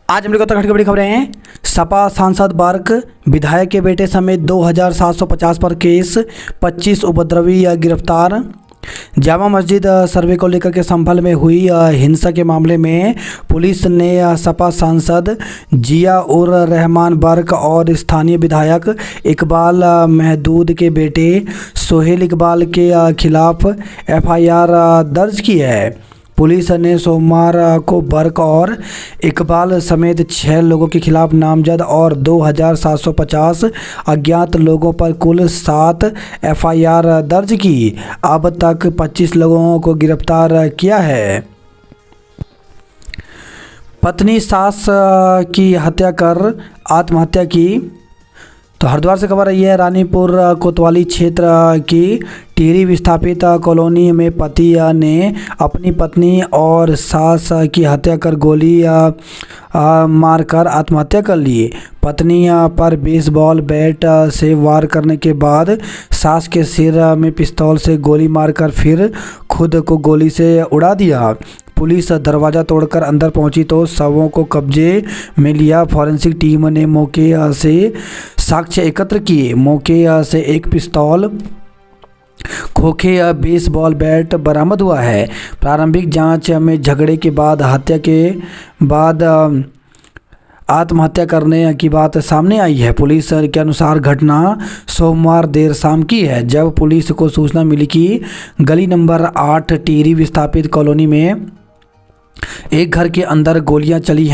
आज हम लोग उत्तराखंड की बड़ी खबरें हैं। सपा सांसद बर्क, विधायक के बेटे समेत 2750 पर केस, 25 उपद्रवी गिरफ्तार। जामा मस्जिद सर्वे को लेकर के संभल में हुई हिंसा के मामले में पुलिस ने सपा सांसद जिया उर रहमान बर्क और स्थानीय विधायक इकबाल महदूद के बेटे सोहेल इकबाल के खिलाफ एफआईआर दर्ज की है। पुलिस ने सोमवार को बर्क और इकबाल समेत 6 लोगों के खिलाफ नामजद और 2750 अज्ञात लोगों पर कुल 7 एफआईआर दर्ज की। अब तक 25 लोगों को गिरफ्तार किया है। पत्नी सास की हत्या कर आत्महत्या की। तो हरिद्वार से खबर आई है। रानीपुर कोतवाली क्षेत्र की टिहरी विस्थापित कॉलोनी में पति ने अपनी पत्नी और सास की हत्या कर गोली मारकर आत्महत्या कर ली। पत्नी पर बेसबॉल बैट से वार करने के बाद सास के सिर में पिस्तौल से गोली मारकर फिर खुद को गोली से उड़ा दिया। पुलिस दरवाज़ा तोड़कर अंदर पहुंची तो शवों को कब्जे में लिया। फॉरेंसिक टीम ने मौके से साक्ष्य एकत्र किए। मौके से एक पिस्तौल, खोखे बेसबॉल बैट बरामद हुआ है। प्रारंभिक जांच में झगड़े के बाद हत्या के बाद आत्महत्या करने की बात सामने आई है। पुलिस के अनुसार घटना सोमवार देर शाम की है, जब पुलिस को सूचना मिली कि गली नंबर 8 टिहरी विस्थापित कॉलोनी में एक घर के अंदर गोलियां चली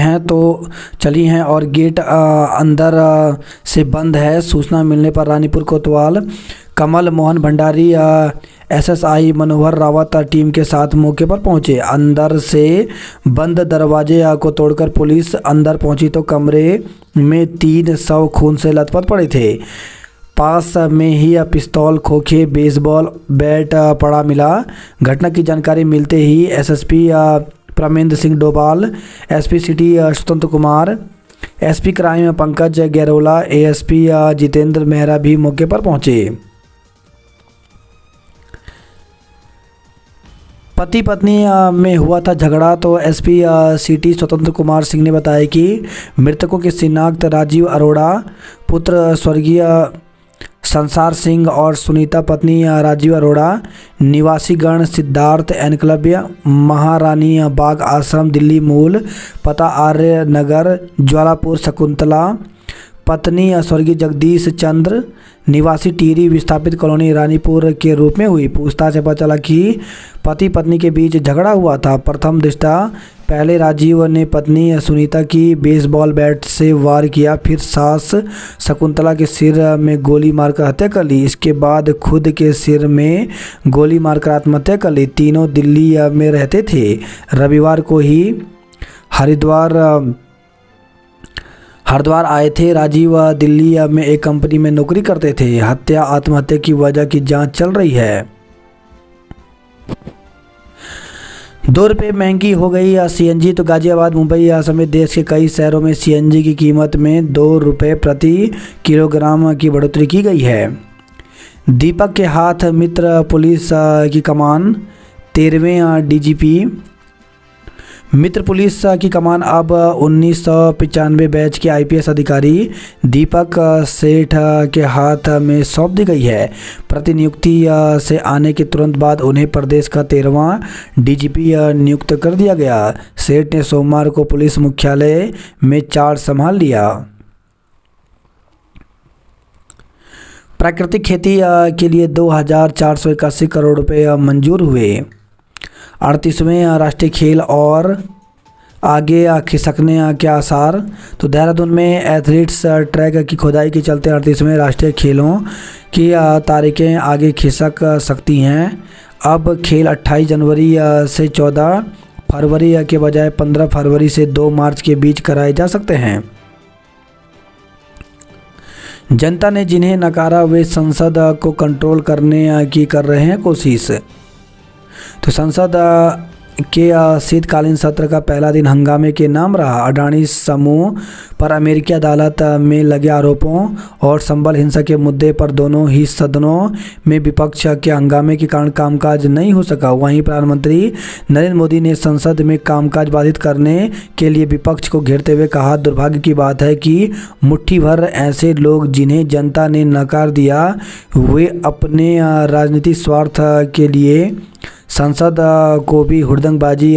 हैं और गेट अंदर से बंद है। सूचना मिलने पर रानीपुर कोतवाल कमल मोहन भंडारी एसएसआई मनोहर रावत टीम के साथ मौके पर पहुंचे। अंदर से बंद दरवाजे को तोड़कर पुलिस अंदर पहुंची तो कमरे में 3 शव खून से लथपथ पड़े थे। पास में ही पिस्तौल, खोखे, बेसबॉल बैट पड़ा मिला। घटना की जानकारी मिलते ही SSP Pramendra Singh Dobhal, SP city Swatantra Kumar, SP crime Pankaj Gairola, ASP Jitendra Mehra भी मौके पर पहुंचे। पति पत्नी में हुआ था झगड़ा तो एसपी सिटी स्वतंत्र कुमार सिंह ने बताया कि मृतकों की शिनाख्त राजीव अरोड़ा पुत्र स्वर्गीय संसार सिंह और सुनीता पत्नी राजीव अरोड़ा, निवासीगण सिद्धार्थ एनक्लव्य, महारानी बाग आश्रम दिल्ली मूल, पता आर्य नगर ज्वालापुर शकुंतला, पत्नी स्वर्गीय जगदीश चंद्र, निवासी टिहरी विस्थापित कॉलोनी रानीपुर के रूप में हुई। पूछताछ से पता चला कि पति पत्नी के बीच झगड़ा हुआ था। प्रथम दृष्टया पहले राजीव ने पत्नी सुनीता की बेसबॉल बैट से वार किया, फिर सास शकुंतला के सिर में गोली मारकर हत्या कर ली। इसके बाद खुद के सिर में गोली मारकर आत्महत्या कर ली। तीनों दिल्ली में रहते थे। रविवार को ही हरिद्वार आए थे। राजीव दिल्ली में एक कंपनी में नौकरी करते थे। हत्या आत्महत्या की वजह की जांच चल रही है। 2 रुपये महंगी हो गई सीएनजी। तो गाजियाबाद, मुंबई समेत देश के कई शहरों में सीएनजी की कीमत में 2 रुपये प्रति किलोग्राम की बढ़ोतरी की गई है। दीपक के हाथ मित्र पुलिस की कमान। 13वें डीजीपी मित्र पुलिस की कमान अब 1995 बैच के आईपीएस अधिकारी दीपक सेठ के हाथ में सौंप दी गई है। प्रतिनियुक्ति से आने के तुरंत बाद उन्हें प्रदेश का 13वां डीजीपी नियुक्त कर दिया गया। सेठ ने सोमवार को पुलिस मुख्यालय में चार्ज संभाल लिया। प्राकृतिक खेती के लिए 2481 करोड़ रुपए मंजूर हुए। 38वें राष्ट्रीय खेल और आगे खिसकने के आसार। तो देहरादून में एथलीट्स ट्रैक की खुदाई के चलते 38वें राष्ट्रीय खेलों की तारीखें आगे खिसक सकती हैं। अब खेल 28 जनवरी से 14 फरवरी के बजाय 15 फरवरी से 2 मार्च के बीच कराए जा सकते हैं। जनता ने जिन्हें नकारा वे संसद को कंट्रोल करने की कर रहे हैं कोशिश। तो संसद के शीतकालीन सत्र का पहला दिन हंगामे के नाम रहा। अडानी समूह पर अमेरिकी अदालत में लगे आरोपों और संबल हिंसा के मुद्दे पर दोनों ही सदनों में विपक्ष के हंगामे के कारण कामकाज नहीं हो सका। वहीं प्रधानमंत्री नरेंद्र मोदी ने संसद में कामकाज बाधित करने के लिए विपक्ष को घेरते हुए कहा, दुर्भाग्य की बात है कि मुट्ठी भर ऐसे लोग जिन्हें जनता ने नकार दिया, वे अपने राजनीतिक स्वार्थ के लिए संसद को भी हुड़दंगबाजी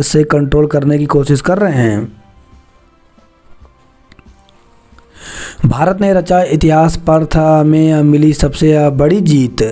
से कंट्रोल करने की कोशिश कर रहे हैं। भारत ने रचा इतिहास, पर्थ में मिली सबसे बड़ी जीत।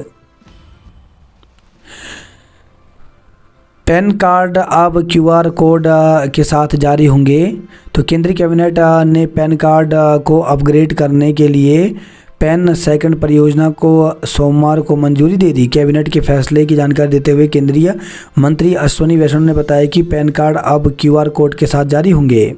पैन कार्ड अब क्यूआर कोड के साथ जारी होंगे। तो केंद्रीय कैबिनेट ने पैन कार्ड को अपग्रेड करने के लिए पैन सेकंड परियोजना को सोमवार को मंजूरी दे दी। कैबिनेट के फैसले की जानकारी देते हुए केंद्रीय मंत्री अश्विनी वैष्णव ने बताया कि पैन कार्ड अब क्यूआर कोड के साथ जारी होंगे।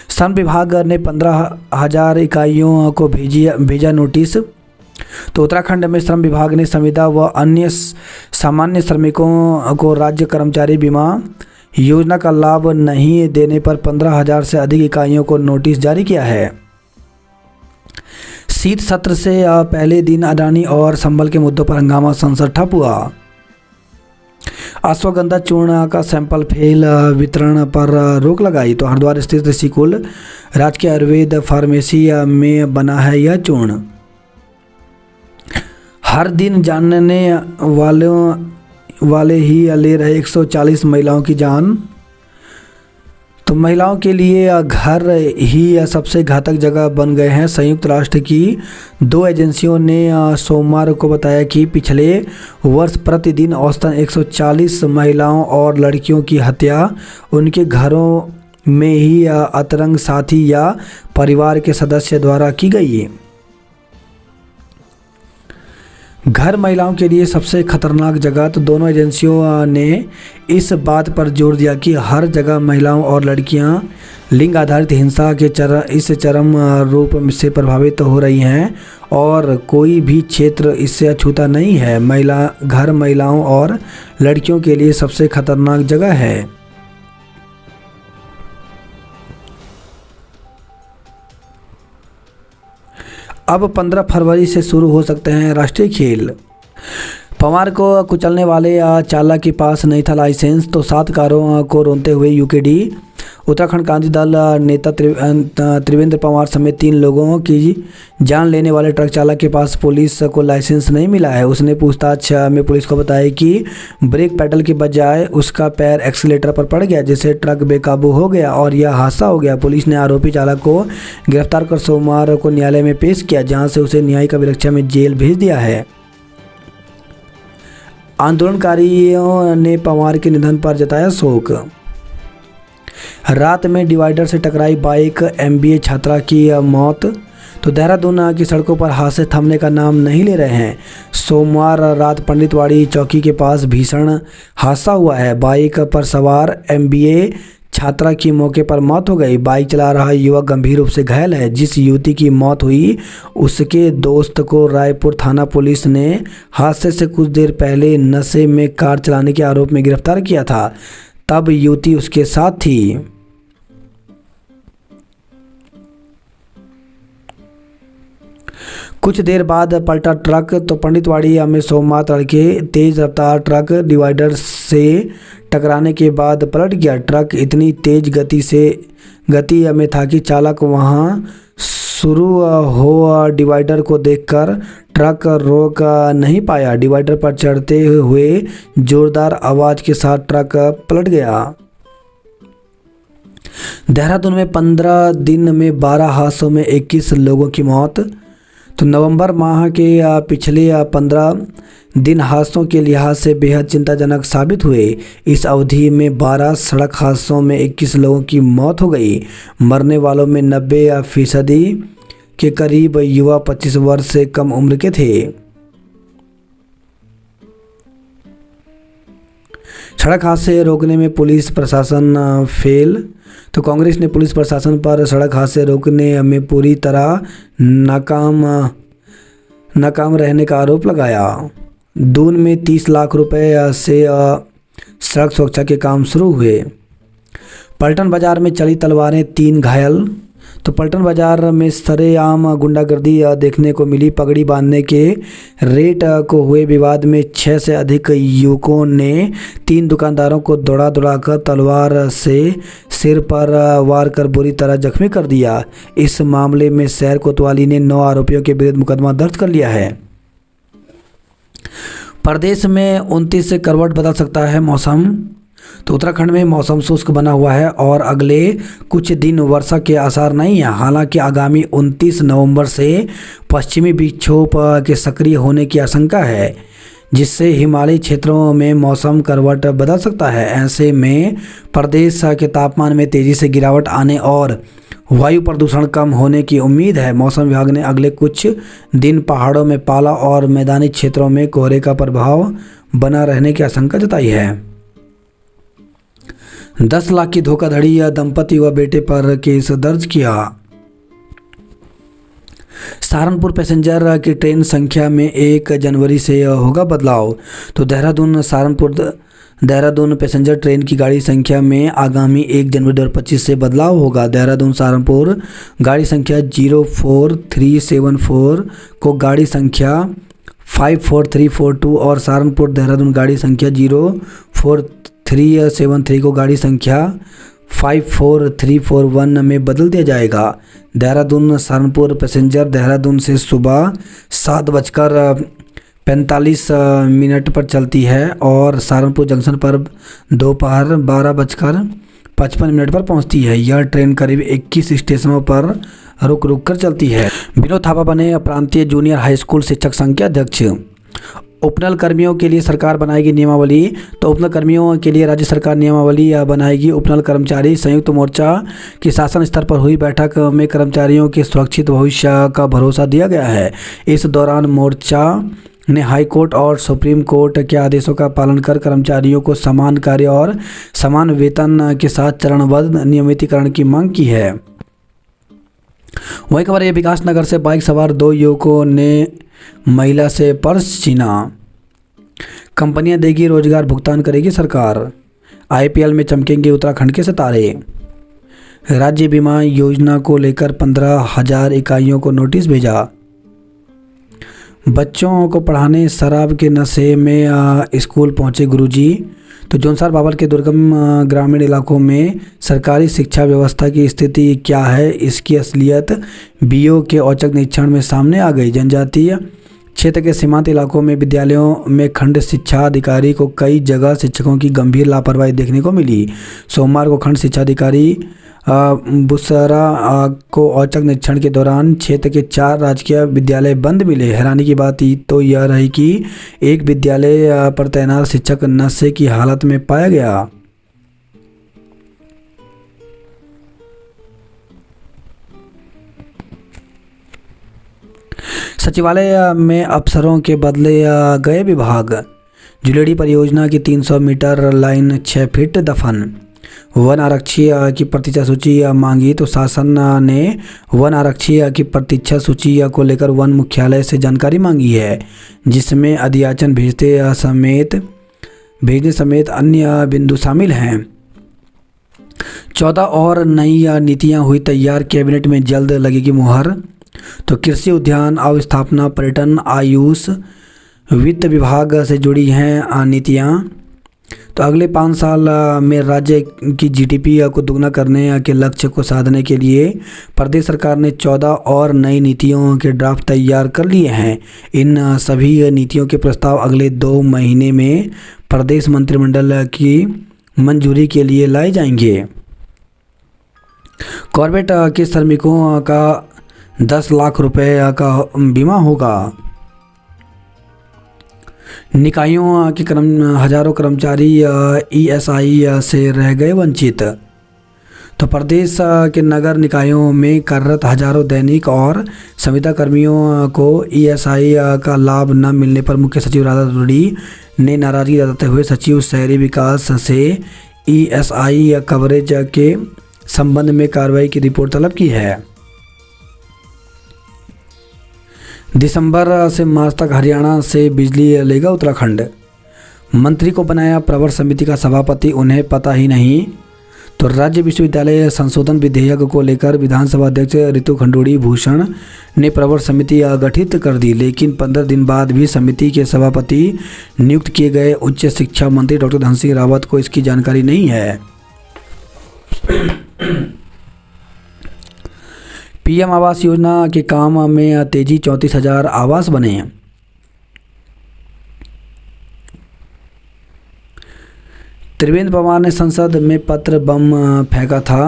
श्रम विभाग ने 15,000 इकाइयों को भेजा नोटिस। तो उत्तराखंड में श्रम विभाग ने संविदा व अन्य सामान्य श्रमिकों को राज्य कर्मचारी बीमा योजना का लाभ नहीं देने पर 15,000 से अधिक इकाइयों को नोटिस जारी किया है। शीत सत्र से पहले दिन अडानी और संबल के मुद्दों पर हंगामा, संसद ठप हुआ। अश्वगंधा चूर्ण का सैंपल फेल वितरण पर रोक लगाई। तो हरिद्वार स्थित ऋषिकुल राजकीय आयुर्वेद फार्मेसी में बना है यह चूर्ण। हर दिन जानने वाले ही ले रहे 140 महिलाओं की जान। तो महिलाओं के लिए घर ही सबसे घातक जगह बन गए हैं। संयुक्त राष्ट्र की 2 एजेंसियों ने सोमवार को बताया कि पिछले वर्ष प्रतिदिन औसतन 140 महिलाओं और लड़कियों की हत्या उनके घरों में ही अंतरंग साथी या परिवार के सदस्य द्वारा की गई। घर महिलाओं के लिए सबसे खतरनाक जगह। तो दोनों एजेंसियों ने इस बात पर जोर दिया कि हर जगह महिलाओं और लड़कियां लिंग आधारित हिंसा के इस चरम रूप से प्रभावित हो रही हैं और कोई भी क्षेत्र इससे अछूता नहीं है। घर महिलाओं और लड़कियों के लिए सबसे खतरनाक जगह है। अब 15 फरवरी से शुरू हो सकते हैं राष्ट्रीय खेल। पवार को कुचलने वाले चालक के पास नहीं था लाइसेंस। तो 7 कारों को रोनते हुए यूकेडी उत्तराखंड क्रांति दल नेता त्रिवेंद्र पवार समेत 3 लोगों की जान लेने वाले ट्रक चालक के पास पुलिस को लाइसेंस नहीं मिला है। उसने पूछताछ में पुलिस को बताया कि ब्रेक पैडल के बजाय उसका पैर एक्सीलेटर पर पड़ गया, जिससे ट्रक बेकाबू हो गया और यह हादसा हो गया। पुलिस ने आरोपी चालक को गिरफ्तार कर सोमवार को न्यायालय में पेश किया, जहां से उसे न्यायिक अभिरक्षा में जेल भेज दिया है। आंदोलनकारियों ने पवार के निधन पर जताया शोक। रात में डिवाइडर से टकराई बाइक, MBA छात्रा की मौत। तो देहरादून की सड़कों पर हादसे थमने का नाम नहीं ले रहे हैं। सोमवार रात पंडितवाड़ी चौकी के पास भीषण हादसा हुआ है। बाइक पर सवार MBA छात्रा की मौके पर मौत हो गई। बाइक चला रहा युवक गंभीर रूप से घायल है। जिस युवती की मौत हुई उसके दोस्त को रायपुर थाना पुलिस ने हादसे से कुछ देर पहले नशे में कार चलाने के आरोप में गिरफ्तार किया था। तब युवती उसके साथ थी। कुछ देर बाद पलटा ट्रक। तो पंडितवाड़ी में सोमवार तड़के तेज रफ्तार ट्रक डिवाइडर से टकराने के बाद पलट गया। ट्रक इतनी तेज गति में था कि चालक वहां शुरू हो डिवाइडर को देखकर ट्रक रोक नहीं पाया। डिवाइडर पर चढ़ते हुए जोरदार आवाज के साथ ट्रक पलट गया। देहरादून में 15 दिन में 12 हादसों में 21 लोगों की मौत। तो नवंबर माह के पिछले 15 दिन हादसों के लिहाज से बेहद चिंताजनक साबित हुए। इस अवधि में 12 सड़क हादसों में 21 लोगों की मौत हो गई। मरने वालों में 90% के करीब युवा 25 वर्ष से कम उम्र के थे। सड़क हादसे रोकने में पुलिस प्रशासन फेल। तो कांग्रेस ने पुलिस प्रशासन पर सड़क हादसे रोकने में पूरी तरह नाकाम रहने का आरोप लगाया। दून में 30 लाख रुपए से सड़क सुरक्षा के काम शुरू हुए। पलटन बाजार में चली तलवारें, 3 घायल। तो पलटन बाजार में सरेआम गुंडागर्दी देखने को मिली। पगड़ी बांधने के रेट को हुए विवाद में 6 से अधिक युवकों ने 3 दुकानदारों को दौड़ा दौड़ाकर तलवार से सिर पर वार कर बुरी तरह जख्मी कर दिया। इस मामले में शहर कोतवाली ने 9 आरोपियों के विरुद्ध मुकदमा दर्ज कर लिया है। प्रदेश में 29 से करवट बदल सकता है मौसम। तो उत्तराखंड में मौसम शुष्क बना हुआ है और अगले कुछ दिन वर्षा के आसार नहीं है। हालांकि आगामी 29 नवंबर से पश्चिमी विक्षोभ के सक्रिय होने की आशंका है, जिससे हिमालयी क्षेत्रों में मौसम करवट बदल सकता है। ऐसे में प्रदेश के तापमान में तेज़ी से गिरावट आने और वायु प्रदूषण कम होने की उम्मीद है। मौसम विभाग ने अगले कुछ दिन पहाड़ों में पाला और मैदानी क्षेत्रों में कोहरे का प्रभाव बना रहने की आशंका जताई है। 10 लाख की धोखाधड़ी या दंपति व बेटे पर केस दर्ज किया। सहारनपुर पैसेंजर की ट्रेन संख्या में 1 जनवरी से होगा बदलाव। तो देहरादून पैसेंजर ट्रेन की गाड़ी संख्या में आगामी 1 जनवरी 2025 से बदलाव होगा। देहरादून सहारनपुर गाड़ी संख्या 04374 को गाड़ी संख्या 54342 और सहारनपुर देहरादून गाड़ी संख्या 04373 को गाड़ी संख्या 54341 में बदल दिया जाएगा। देहरादून सहारनपुर पैसेंजर देहरादून से सुबह 7:45 पर चलती है और सहारनपुर जंक्शन पर दोपहर 12:55 पर पहुंचती है। यह ट्रेन करीब 21 स्टेशनों पर रुक रुक कर चलती है। विनोद थापा बने प्रांतीय जूनियर हाई स्कूल शिक्षक संघ के अध्यक्ष। उपनल कर्मियों के लिए सरकार बनाएगी नियमावली। तो उपनल कर्मियों के लिए राज्य सरकार नियमावली बनाएगी। उपनल कर्मचारी संयुक्त मोर्चा की शासन स्तर पर हुई बैठक में कर्मचारियों के सुरक्षित भविष्य का भरोसा दिया गया है। इस दौरान मोर्चा ने हाई कोर्ट और सुप्रीम कोर्ट के आदेशों का पालन कर कर्मचारियों को समान कार्य और समान वेतन के साथ चरणबद्ध नियमितीकरण की मांग की है। वही खबर है, विकास नगर से बाइक सवार 2 युवकों ने महिला से पर्स छीना। कंपनियां देगी रोजगार, भुगतान करेगी सरकार। आईपीएल में चमकेंगे उत्तराखंड के सितारे। राज्य बीमा योजना को लेकर 15,000 इकाइयों को नोटिस भेजा। बच्चों को पढ़ाने शराब के नशे में स्कूल पहुंचे गुरुजी। तो जौनसार बाबर के दुर्गम ग्रामीण इलाकों में सरकारी शिक्षा व्यवस्था की स्थिति क्या है, इसकी असलियत बीओ के औचक निरीक्षण में सामने आ गई। जनजातीय क्षेत्र के सीमांत इलाकों में विद्यालयों में खंड शिक्षा अधिकारी को कई जगह शिक्षकों की गंभीर लापरवाही देखने को मिली। सोमवार को खंड शिक्षा अधिकारी बुसरा को औचक निरीक्षण के दौरान क्षेत्र के 4 राजकीय विद्यालय बंद मिले। हैरानी की बात तो यह रही कि एक विद्यालय पर तैनात शिक्षक नशे की हालत में पाया गया। सचिवालय में अफसरों के बदले गए विभाग। जुलेड़ी परियोजना की 300 मीटर लाइन 6 फीट दफन। वन आरक्षी की प्रतीक्षा सूची मांगी। तो शासन ने वन आरक्षी की प्रतीक्षा सूची को लेकर वन मुख्यालय से जानकारी मांगी है, जिसमें अधियाचन भेजने समेत अन्य बिंदु शामिल हैं। 14 और नई नीतियां हुई तैयार, कैबिनेट में जल्द लगेगी मुहर। तो कृषि, उद्यान, अवस्थापना, पर्यटन, आयुष, वित्त विभाग से जुड़ी हैं नीतियां। तो अगले 5 साल में राज्य की जीडीपी को दुगना करने के लक्ष्य को साधने के लिए प्रदेश सरकार ने 14 और नई नीतियों के ड्राफ्ट तैयार कर लिए हैं। इन सभी नीतियों के प्रस्ताव अगले 2 महीने में प्रदेश मंत्रिमंडल की मंजूरी के लिए लाए जाएंगे। कॉर्बेट के श्रमिकों का 10 लाख रुपए का बीमा होगा। निकायों के हजारों कर्मचारी ईएसआई से रह गए वंचित। तो प्रदेश के नगर निकायों में कार्यरत हजारों दैनिक और संविदा कर्मियों को ईएसआई का लाभ न मिलने पर मुख्य सचिव राधा द्विवेदी ने नाराजगी जताते हुए सचिव शहरी विकास से ईएसआई कवरेज के संबंध में कार्रवाई की रिपोर्ट तलब की है। दिसंबर से मार्च तक हरियाणा से बिजली लेगा उत्तराखंड। मंत्री को बनाया प्रवर समिति का सभापति, उन्हें पता ही नहीं। तो राज्य विश्वविद्यालय संशोधन विधेयक को लेकर विधानसभा अध्यक्ष रितु खंडूड़ी भूषण ने प्रवर समिति गठित कर दी, लेकिन 15 दिन बाद भी समिति के सभापति नियुक्त किए गए उच्च शिक्षा मंत्री डॉक्टर धन सिंह रावत को इसकी जानकारी नहीं है। पीएम आवास योजना के काम में तेजी, 34,000 आवास बने। त्रिवेंद्र पवार ने संसद में पत्र बम फेंका था।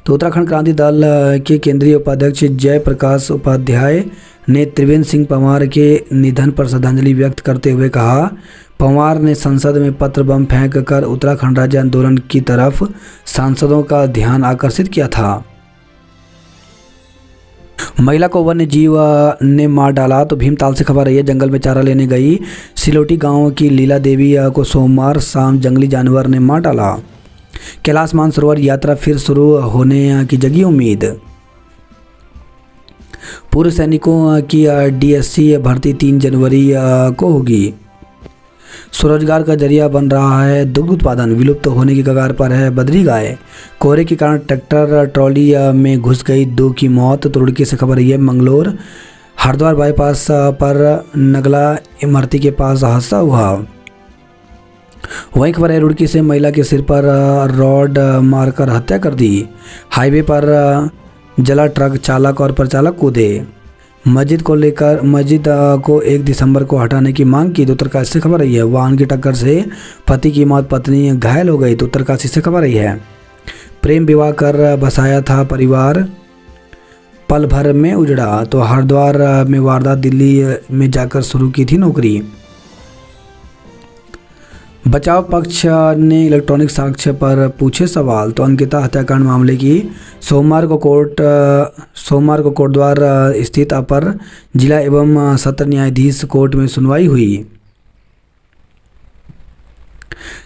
तो उत्तराखंड क्रांति दल के केंद्रीय उपाध्यक्ष जयप्रकाश उपाध्याय ने त्रिवेंद्र सिंह पवार के निधन पर श्रद्धांजलि व्यक्त करते हुए कहा, पवार ने संसद में पत्र बम फेंक कर उत्तराखंड राज्य आंदोलन की तरफ सांसदों का ध्यान आकर्षित किया था। महिला को वन्य जीव ने मार डाला। तो भीमताल से खबर आई है, जंगल में चारा लेने गई सिलोटी गांव की लीला देवी को सोमवार शाम जंगली जानवर ने मार डाला। कैलाश मानसरोवर यात्रा फिर शुरू होने की जगी उम्मीद। पूर्व सैनिकों की डीएससी भर्ती 3 जनवरी को होगी। स्वरोजगार का जरिया बन रहा है दुग्ध उत्पादन, विलुप्त होने की कगार पर है बद्री गाय। कोहरे के कारण ट्रैक्टर ट्रॉली में घुस गई 2 की मौत। तो रुड़की से खबर है, मंगलोर हरिद्वार बाईपास पर नगला इमरती के पास हादसा हुआ। वहीं खबर है रुड़की से, महिला के सिर पर रॉड मारकर हत्या कर दी। हाईवे पर जला ट्रक, चालक और परिचालक कूदे। मस्जिद को 1 दिसंबर को हटाने की मांग की। तो उत्तरकाशी से खबर आई है, वाहन की टक्कर से पति की मौत, पत्नी घायल हो गई। तो उत्तरकाशी से खबर आई है, प्रेम विवाह कर बसाया था परिवार, पल भर में उजड़ा। तो हरिद्वार में वारदात, दिल्ली में जाकर शुरू की थी नौकरी। बचाव पक्ष ने इलेक्ट्रॉनिक साक्ष्य पर पूछे सवाल। तो अंकिता हत्याकांड मामले की सोमवार को कोटद्वार स्थित अपर जिला एवं सत्र न्यायाधीश कोर्ट में सुनवाई हुई।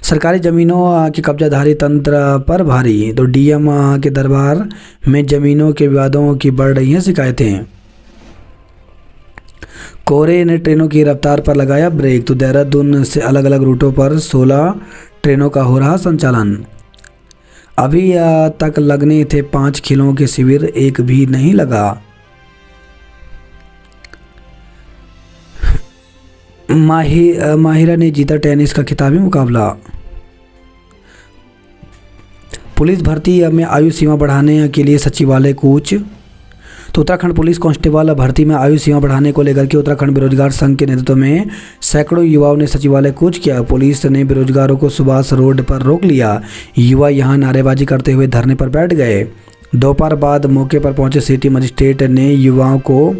सरकारी जमीनों के कब्जाधारी तंत्र पर भारी। तो डीएम के दरबार में जमीनों के विवादों की बढ़ रही हैं शिकायतें। कोहरे ने ट्रेनों की रफ्तार पर लगाया ब्रेक। तो देहरादून से अलग अलग रूटों पर 16 ट्रेनों का हो रहा संचालन। अभी तक लगने थे 5 खेलों के शिविर, एक भी नहीं लगा। माहिरा ने जीता टेनिस का खिताबी मुकाबला। पुलिस भर्ती में आयु सीमा बढ़ाने के लिए सचिवालय कूच। तो उत्तराखंड पुलिस कांस्टेबल भर्ती में आयु सीमा बढ़ाने को लेकर के उत्तराखंड बेरोजगार संघ के नेतृत्व में सैकड़ों युवाओं ने सचिवालय कूच किया। पुलिस ने बेरोजगारों को सुभाष रोड पर रोक लिया। युवा यहां नारेबाजी करते हुए धरने पर बैठ गए। दोपहर बाद मौके पर पहुंचे सिटी मजिस्ट्रेट ने युवाओं को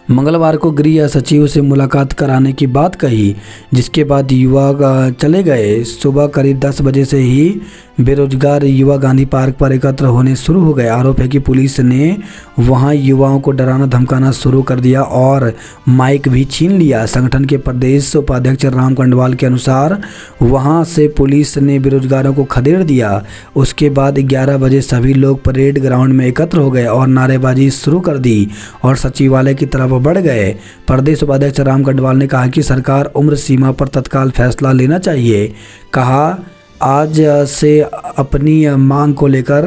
मंगलवार को गृह सचिव से मुलाकात कराने की बात कही, जिसके बाद युवा चले गए। सुबह करीब 10 बजे से ही बेरोजगार युवा गांधी पार्क पर एकत्र होने शुरू हो गए। आरोप है कि पुलिस ने वहां युवाओं को डराना धमकाना शुरू कर दिया और माइक भी छीन लिया। संगठन के प्रदेश उपाध्यक्ष राम कंडवाल के अनुसार वहां से पुलिस ने बेरोजगारों को खदेड़ दिया। उसके बाद 11 बजे सभी लोग परेड ग्राउंड में एकत्र हो गए और नारेबाजी शुरू कर दी और सचिवालय की तरफ बढ़ गए। प्रदेश उपाध्यक्ष राम कंडवाल ने कहा कि सरकार उम्र सीमा पर तत्काल फैसला लेना चाहिए। कहा, आज से अपनी मांग को लेकर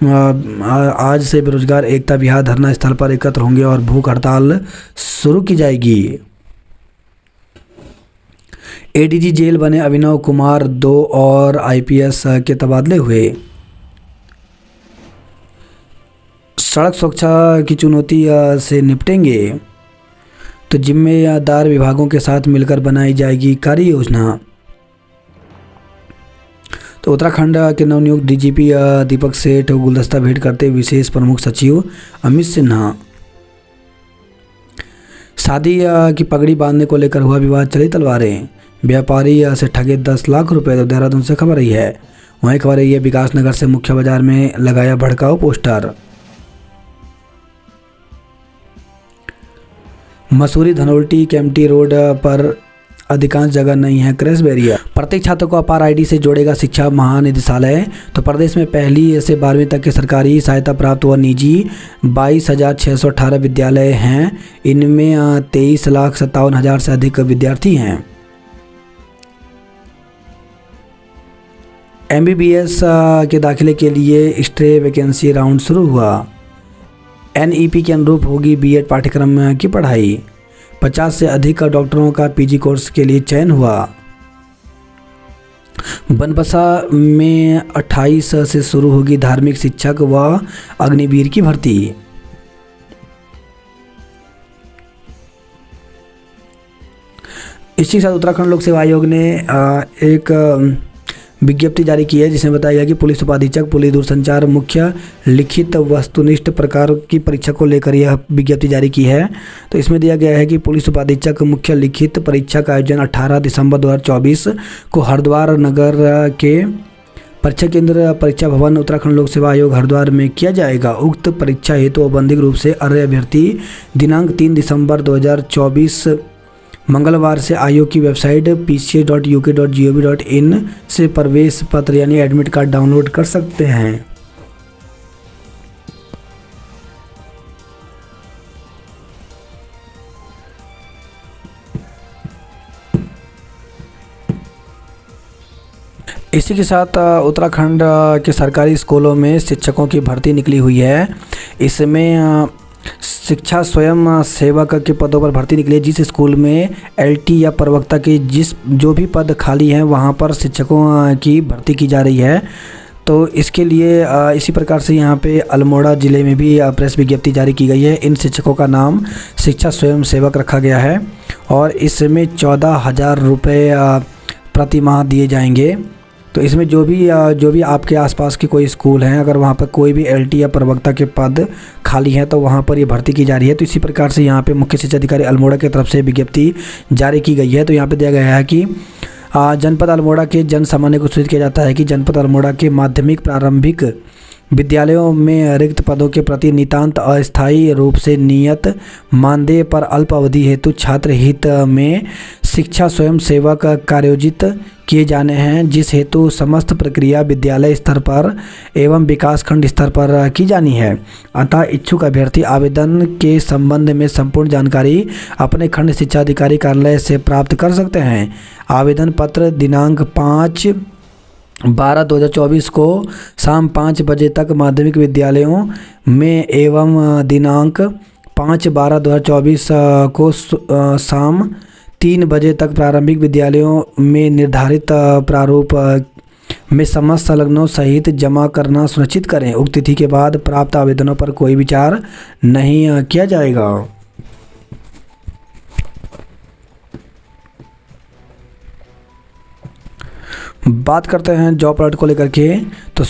आज से बेरोजगार एकता विहार धरना स्थल पर एकत्र होंगे और भूख हड़ताल शुरू की जाएगी। एडीजी जेल बने अभिनव कुमार, 2 और आईपीएस के तबादले हुए। सड़क सुरक्षा की चुनौती से निपटेंगे तो जिम्मेदार विभागों के साथ मिलकर बनाई जाएगी कार्य योजना। तो उत्तराखंड के नवनियुक्त डीजीपी दीपक सेठ गुलदस्ता भेंट करते विशेष प्रमुख सचिव अमित सिन्हा। शादी की पगड़ी बांधने को लेकर हुआ विवाद, चली तलवारें। व्यापारी से ठगे 10 लाख रुपए। तो देहरादून से खबर रही है। वहीं खबर रही है, विकास नगर से मुख्य बाजार में लगाया भड़काऊ पोस्टर। मसूरी धनोल्टी केम्प्टी रोड पर अधिकांश जगह नहीं है क्रैश बैरियर। प्रत्येक छात्र को अपार आईडी से जोड़ेगा शिक्षा महानिदेशालय। तो प्रदेश में 1ली से 12वीं तक के सरकारी सहायता प्राप्त व निजी 22,618 विद्यालय हैं। इनमें 23,57,000 से अधिक विद्यार्थी हैं। MBBS के दाखिले के लिए स्ट्रे वैकेंसी राउंड शुरू हुआ। NEP के अनुरूप होगी B.Ed पाठ्यक्रम की पढ़ाई। 50 से अधिक डॉक्टरों का PG कोर्स के लिए चयन हुआ। बनबसा में 28 से शुरू होगी धार्मिक शिक्षक व अग्निवीर की भर्ती। इसी के साथ उत्तराखंड लोक सेवा आयोग ने एक विज्ञप्ति जारी की है जिसमें बताया गया कि पुलिस उपाधीक्षक, पुलिस दूरसंचार मुख्य लिखित वस्तुनिष्ठ प्रकार की परीक्षा को लेकर यह विज्ञप्ति जारी की है। तो इसमें दिया गया है कि पुलिस उपाधीक्षक मुख्य लिखित परीक्षा का आयोजन 18 दिसंबर 2024 को हरिद्वार नगर के परीक्षा केंद्र परीक्षा भवन उत्तराखंड लोक सेवा आयोग हरिद्वार में किया जाएगा। उक्त परीक्षा हेतु औपबंधिक रूप से अर्ह अभ्यर्थी दिनांक 3 दिसंबर 2024 मंगलवार से आयोग की वेबसाइट pca.uk.gov.in से प्रवेश पत्र यानी एडमिट कार्ड डाउनलोड कर सकते हैं। इसी के साथ उत्तराखंड के सरकारी स्कूलों में शिक्षकों की भर्ती निकली हुई है। इसमें शिक्षा स्वयं सेवक के पदों पर भर्ती निकली है। जिस स्कूल में LT या प्रवक्ता के जो भी पद खाली हैं वहां पर शिक्षकों की भर्ती की जा रही है। तो इसके लिए इसी प्रकार से यहाँ पे अल्मोड़ा ज़िले में भी प्रेस विज्ञप्ति जारी की गई है। इन शिक्षकों का नाम शिक्षा स्वयं सेवक रखा गया है और इसमें 14,000 रुपये प्रति माह दिए जाएंगे। तो इसमें जो भी आपके आसपास के कोई स्कूल हैं, अगर वहाँ पर कोई भी LT या प्रवक्ता के पद खाली हैं तो वहाँ पर ये भर्ती की जा रही है। तो इसी प्रकार से यहाँ पे मुख्य शिक्षा अधिकारी अल्मोड़ा की तरफ से विज्ञप्ति जारी की गई है। तो यहाँ पे दिया गया है कि जनपद अल्मोड़ा के जन सामान्य को सूचित किया जाता है कि जनपद अल्मोड़ा के माध्यमिक प्रारंभिक विद्यालयों में रिक्त पदों के प्रति नितांत अस्थायी रूप से नियत मानदेय पर अल्प अवधि हेतु छात्र हित में शिक्षा स्वयं सेवक कार्योजित किए जाने हैं, जिस हेतु समस्त प्रक्रिया विद्यालय स्तर पर एवं विकासखंड स्तर पर की जानी है। अतः इच्छुक अभ्यर्थी आवेदन के संबंध में संपूर्ण जानकारी अपने खंड शिक्षा अधिकारी कार्यालय से प्राप्त कर सकते हैं। आवेदन पत्र दिनांक 5/12/2024 को शाम 5 बजे तक माध्यमिक विद्यालयों में एवं दिनांक 5/12/2024 को शाम 3 बजे तक प्रारंभिक विद्यालयों में निर्धारित प्रारूप में समस्त संलग्नों सहित जमा करना सुनिश्चित करें। उक्त तिथि के बाद प्राप्त आवेदनों पर कोई विचार नहीं किया जाएगा। बात करते हैं जॉब अलर्ट को लेकर के। तो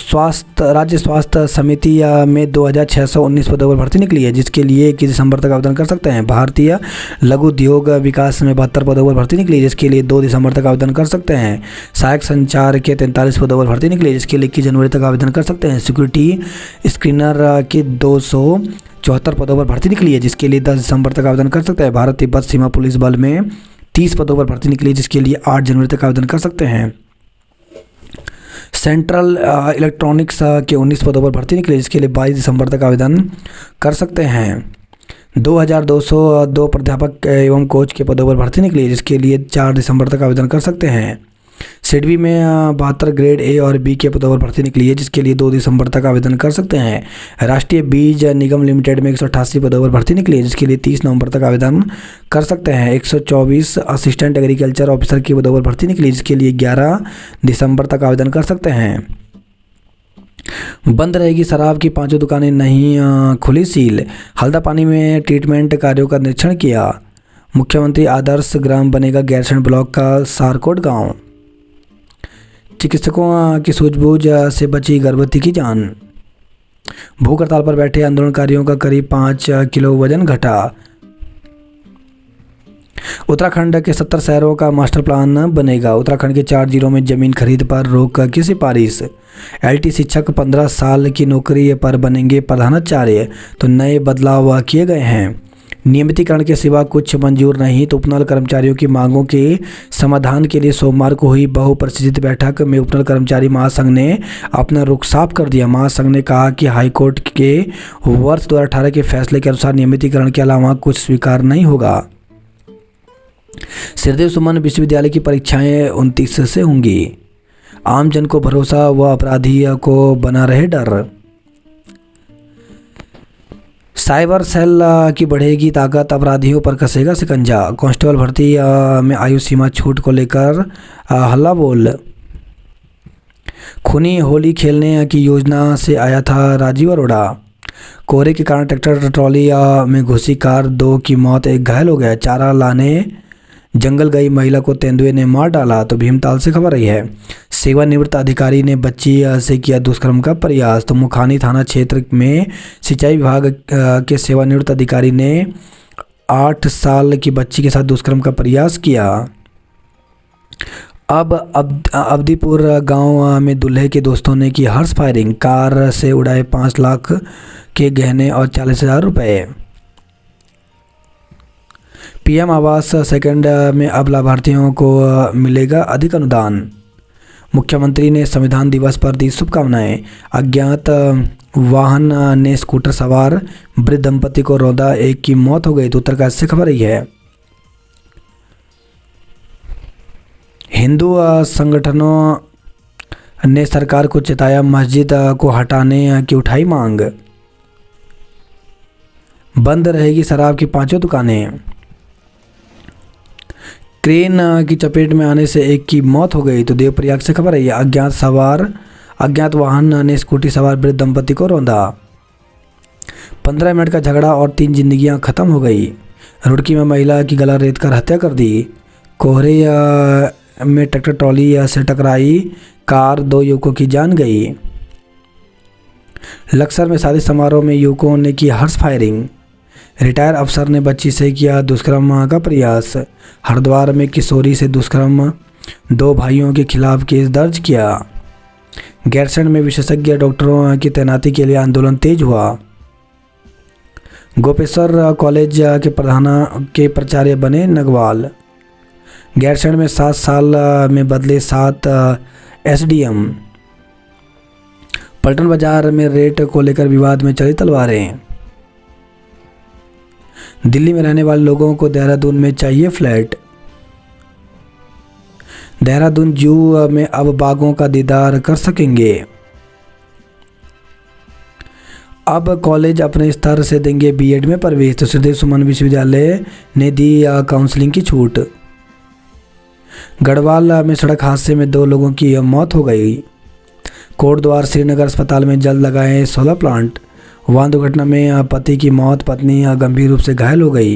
राज्य स्वास्थ्य समिति में 2619 पदों पर भर्ती निकली है, जिसके लिए 21 दिसंबर तक आवेदन कर सकते हैं। भारतीय लघु उद्योग विकास में 72 पदों पर भर्ती निकली है, जिसके लिए 2 दिसंबर तक आवेदन कर सकते हैं। सहायक संचार के 43 पदों पर भर्ती निकली है, जिसके लिए 21 जनवरी तक आवेदन कर सकते हैं। सिक्योरिटी स्क्रीनर के 274 पदों पर भर्ती निकली है, जिसके लिए 10 दिसंबर तक आवेदन कर सकते हैं। भारत तिब्बत सीमा पुलिस बल में 30 पदों पर भर्ती निकली है, जिसके लिए 8 जनवरी तक आवेदन कर सकते हैं। सेंट्रल इलेक्ट्रॉनिक्स के 19 पदों पर भर्ती निकली, जिसके लिए 22 दिसंबर तक आवेदन कर सकते हैं। 2202 प्राध्यापक एवं कोच के पदों पर भर्ती निकली, जिसके लिए 4 दिसंबर तक आवेदन कर सकते हैं। सिडबी में 72 ग्रेड A और B के पदों पर भर्ती निकली है, जिसके लिए 2 दिसंबर तक आवेदन कर सकते हैं। राष्ट्रीय बीज निगम लिमिटेड में 188 पदों पर भर्ती निकली है, जिसके लिए 30 नवंबर तक आवेदन कर सकते हैं। 124 असिस्टेंट एग्रीकल्चर ऑफिसर के पदों पर भर्ती निकली, जिसके लिए 11 दिसंबर तक आवेदन कर सकते हैं। बंद रहेगी शराब की 5 दुकानें, नहीं खुली सील। हल्दापानी में ट्रीटमेंट कार्यों का निरीक्षण किया। मुख्यमंत्री आदर्श ग्राम बनेगा गैरसैंण ब्लॉक का सारकोट गांव। चिकित्सकों की सूझबूझ से बची गर्भवती की जान। भूख हड़ताल पर बैठे आंदोलनकारियों का करीब 5 किलो वजन घटा। उत्तराखंड के 70 शहरों का मास्टर प्लान बनेगा। उत्तराखंड के 4 जिलों में जमीन खरीद पर रोक की सिफारिश। LT शिक्षक 15 साल की नौकरी पर बनेंगे प्रधानाचार्य, तो नए बदलाव किए गए हैं। नियमितीकरण के सिवा कुछ मंजूर नहीं, तो उपनल कर्मचारियों की मांगों के समाधान के लिए सोमवार को हुई बहुप्रतिष्ठित बैठक में उपनल कर्मचारी महासंघ ने अपना रुख साफ कर दिया। महासंघ ने कहा कि हाईकोर्ट के वर्ष 2018 के फैसले के अनुसार नियमितीकरण के अलावा कुछ स्वीकार नहीं होगा। श्रीदेव सुमन विश्वविद्यालय की परीक्षाएं 29 से होंगी। आम जन को भरोसा व अपराधी को बना रहे डर। साइबर सेल की बढ़ेगी ताकत, अपराधियों पर कसेगा शिकंजा। कांस्टेबल भर्ती में आयु सीमा छूट को लेकर हल्ला बोल। खूनी होली खेलने की योजना से आया था राजीव अरोड़ा। कोहरे के कारण ट्रैक्टर ट्रॉली में घुसी कार, 2 की मौत, 1 घायल हो गया। चारा लाने जंगल गई महिला को तेंदुए ने मार डाला। तो भीमताल से खबर रही है। सेवानिवृत्त अधिकारी ने बच्ची से किया दुष्कर्म का प्रयास। तो मुखानी थाना क्षेत्र में सिंचाई विभाग के सेवानिवृत्त अधिकारी ने 8 साल की बच्ची के साथ दुष्कर्म का प्रयास किया। अब अवधीपुर गांव में दूल्हे के दोस्तों ने की हर्ष फायरिंग, कार से उड़ाए 5 लाख के गहने और 40,000 रुपये। पीएम आवास सेकंड में अब लाभार्थियों को मिलेगा अधिक अनुदान। मुख्यमंत्री ने संविधान दिवस पर दी शुभकामनाएं। अज्ञात वाहन ने स्कूटर सवार वृद्ध दंपति को रौंदा, 1 की मौत हो गई। तो उत्तरकाशी से खबर रही है। हिंदू संगठनों ने सरकार को चेताया, मस्जिद को हटाने की उठाई मांग। बंद रहेगी शराब की 5 दुकानें। क्रेन की चपेट में आने से 1 की मौत हो गई। तो देवप्रयाग से खबर है। अज्ञात वाहन ने स्कूटी सवार वृद्ध दंपति को रौंदा। 15 मिनट का झगड़ा और 3 जिंदगियां खत्म हो गई। रुड़की में महिला की गला रेत कर हत्या कर दी। कोहरे में ट्रैक्टर ट्रॉली से टकराई कार, 2 युवकों की जान गई। लक्सर में शादी समारोह में युवकों ने की हर्ष फायरिंग। रिटायर अफसर ने बच्ची से किया दुष्कर्म का प्रयास। हरिद्वार में किशोरी से दुष्कर्म, 2 भाइयों के खिलाफ केस दर्ज किया। गैरसैंण में विशेषज्ञ डॉक्टरों की तैनाती के लिए आंदोलन तेज हुआ। गोपेश्वर कॉलेज के प्रधान के प्राचार्य बने नगवाल। गैरसैंण में 7 साल में बदले 7 एसडीएम। पलटन बाजार में रेट को लेकर विवाद में चली तलवारें। दिल्ली में रहने वाले लोगों को देहरादून में चाहिए फ्लैट। देहरादून जू में अब बाघों का दीदार कर सकेंगे। अब कॉलेज अपने स्तर से देंगे बीएड में प्रवेश। तो श्रीदेव सुमन विश्वविद्यालय ने दी काउंसलिंग की छूट। गढ़वाल में सड़क हादसे में 2 लोगों की मौत हो गई। कोटद्वार श्रीनगर अस्पताल में जल्द लगाए सोलर प्लांट। वाहन दुर्घटना में पति की मौत, पत्नी गंभीर रूप से घायल हो गई।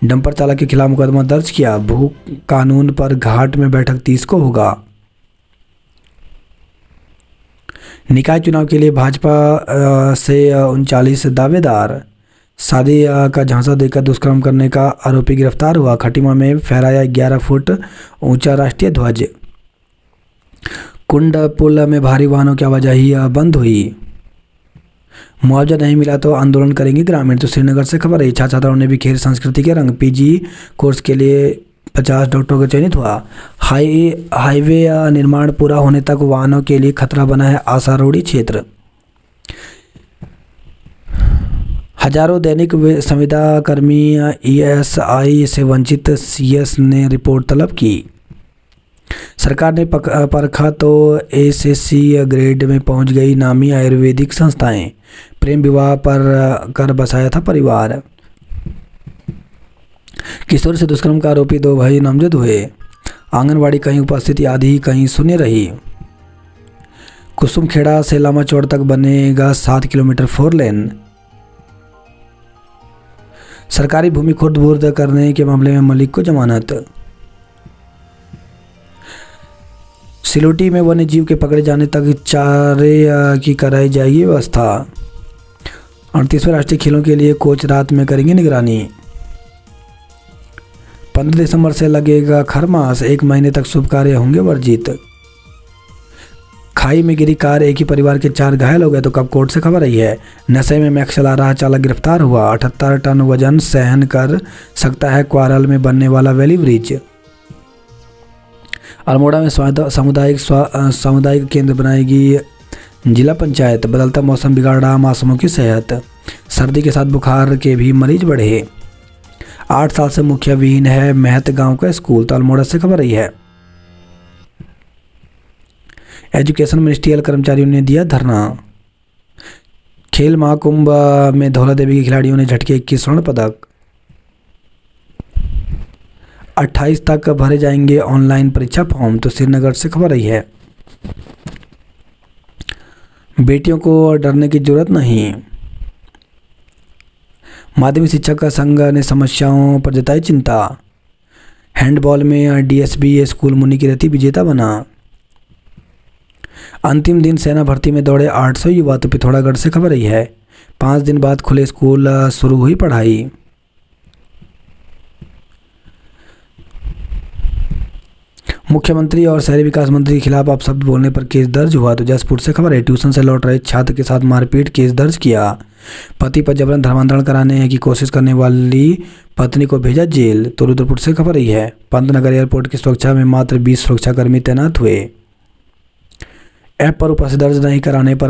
डंपर चालक के खिलाफ मुकदमा दर्ज किया। भू कानून पर घाट में बैठक 30 को होगा। निकाय चुनाव के लिए भाजपा से 39 दावेदार। शादी का झांसा देकर दुष्कर्म करने का आरोपी गिरफ्तार हुआ। खटीमा में फहराया 11 फुट ऊंचा राष्ट्रीय ध्वज। कुंड पुल में भारी वाहनों की आवाजाही बंद हुई। मुआवजा नहीं मिला तो आंदोलन करेंगे ग्रामीण। तो श्रीनगर से खबर है। छात्राओं ने बिखेर संस्कृति के रंग। पीजी कोर्स के लिए 50 डॉक्टरों का चयनित हुआ। हाईवे निर्माण पूरा होने तक वाहनों के लिए खतरा बना है आशारोड़ी क्षेत्र। हजारों दैनिक संविदा कर्मी ईएसआई से वंचित, सीएस ने रिपोर्ट तलब की। सरकार ने परखा तो एसएससी ग्रेड में पहुंच गई नामी आयुर्वेदिक संस्थाएं। प्रेम विवाह पर कर बसाया था परिवार। किशोर से दुष्कर्म का आरोपी 2 भाई नामजद हुए। आंगनवाड़ी कहीं उपस्थिति आधी कहीं शून्य रही। कुसुमखेड़ा से लामा चौड़ तक बनेगा 7 किलोमीटर 4 लेन। सरकारी भूमि खुर्द-बुर्द करने के मामले में मलिक को जमानत। सिलोटी में वन्य जीव के पकड़े जाने तक चारे की कराई जाएगी व्यवस्था। 38वें राष्ट्रीय खेलों के लिए कोच रात में करेंगे निगरानी। 15 दिसंबर से लगेगा खरमास, 1 महीने तक शुभ कार्य होंगे वर्जित। खाई में गिरी कार, एक ही परिवार के 4 घायल हो गए। तो कपकोट से खबर आई है। नशे में मैक्स चला रहा चालक गिरफ्तार हुआ। 78 टन वजन सहन कर सकता है क्वारल में बनने वाला वैली ब्रिज। अल्मोड़ा में सामुदायिक केंद्र बनाएगी जिला पंचायत। बदलता मौसम बिगाड़ रहा मासूमों की सेहत। सर्दी के साथ बुखार के भी मरीज बढ़े। 8 साल से मुखिया विहीन है महत गांव का स्कूल। तो अल्मोड़ा से खबर रही है। एजुकेशन मिनिस्ट्रियल कर्मचारियों ने दिया धरना। खेल महाकुंभ में धौला देवी के खिलाड़ियों ने झटके 21 स्वर्ण पदक। 28 तक भरे जाएंगे ऑनलाइन परीक्षा फॉर्म, तो श्रीनगर से खबर आई है। बेटियों को डरने की जरूरत नहीं। माध्यमिक शिक्षक संघ ने समस्याओं पर जताई चिंता। हैंडबॉल में डीएसबी स्कूल मुनि की रति विजेता बना। अंतिम दिन सेना भर्ती में दौड़े 800 युवा, तो पिथौरागढ़ से खबर आई है। 5 दिन बाद खुले स्कूल, शुरू हुई पढ़ाई। मुख्यमंत्री और शहरी विकास मंत्री के खिलाफ अपशब्द बोलने पर केस दर्ज हुआ, तो जसपुर से खबर है। ट्यूशन से लौट रहे छात्र के साथ मारपीट, केस दर्ज किया। पति पर जबरन धर्मांतरण कराने की कोशिश करने वाली पत्नी को भेजा जेल, तो रुद्रपुर से खबर आई है। पंतनगर एयरपोर्ट की सुरक्षा में मात्र 20 सुरक्षाकर्मी तैनात हुए। ऐप पर उपस्थिति दर्ज नहीं कराने पर